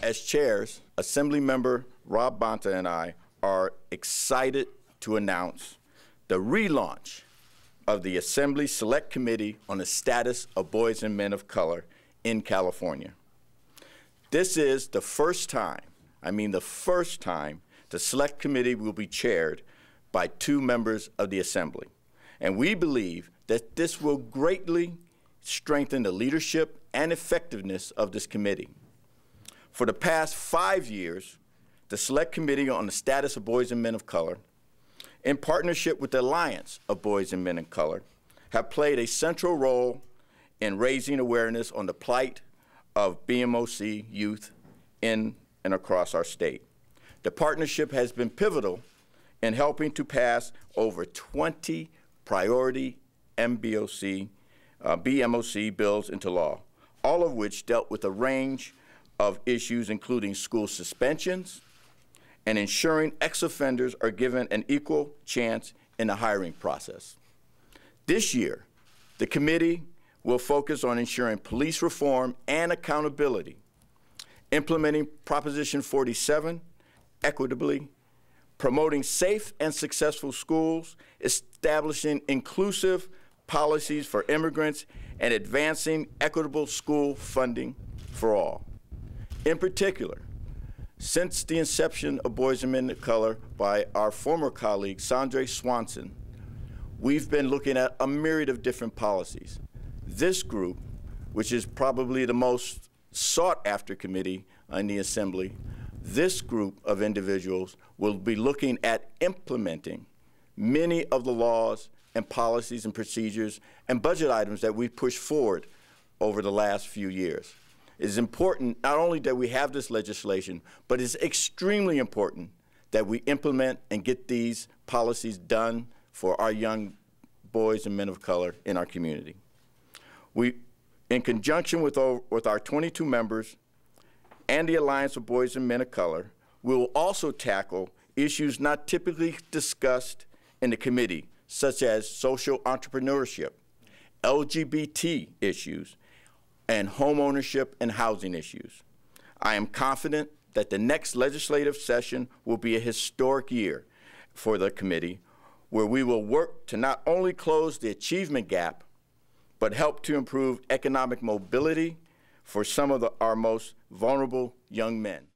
As chairs, Assemblymember Rob Bonta and I are excited to announce the relaunch of the Assembly Select Committee on the Status of Boys and Men of Color in California. This is the first time, the Select Committee will be chaired by 2 members of the Assembly. And we believe that this will greatly strengthen the leadership and effectiveness of this committee. For the past 5 years, the Select Committee on the Status of Boys and Men of Color, in partnership with the Alliance of Boys and Men of Color, have played a central role in raising awareness on the plight of BMOC youth in and across our state. The partnership has been pivotal in helping to pass over 20 priority BMOC bills into law, all of which dealt with a range of issues including school suspensions and ensuring ex-offenders are given an equal chance in the hiring process. This year, the committee will focus on ensuring police reform and accountability, implementing Proposition 47 equitably, promoting safe and successful schools, establishing inclusive policies for immigrants, and advancing equitable school funding for all. In particular, since the inception of Boys and Men of Color by our former colleague, Sandra Swanson, we've been looking at a myriad of different policies. This group, which is probably the most sought-after committee in the Assembly, this group of individuals will be looking at implementing many of the laws and policies and procedures and budget items that we pushed forward over the last few years. It is important not only that we have this legislation, but it's extremely important that we implement and get these policies done for our young boys and men of color in our community. We, in conjunction with our 22 members and the Alliance of Boys and Men of Color, we will also tackle issues not typically discussed in the committee, such as social entrepreneurship, LGBT issues, and home ownership and housing issues. I am confident that the next legislative session will be a historic year for the committee, where we will work to not only close the achievement gap, but help to improve economic mobility for some of our most vulnerable young men.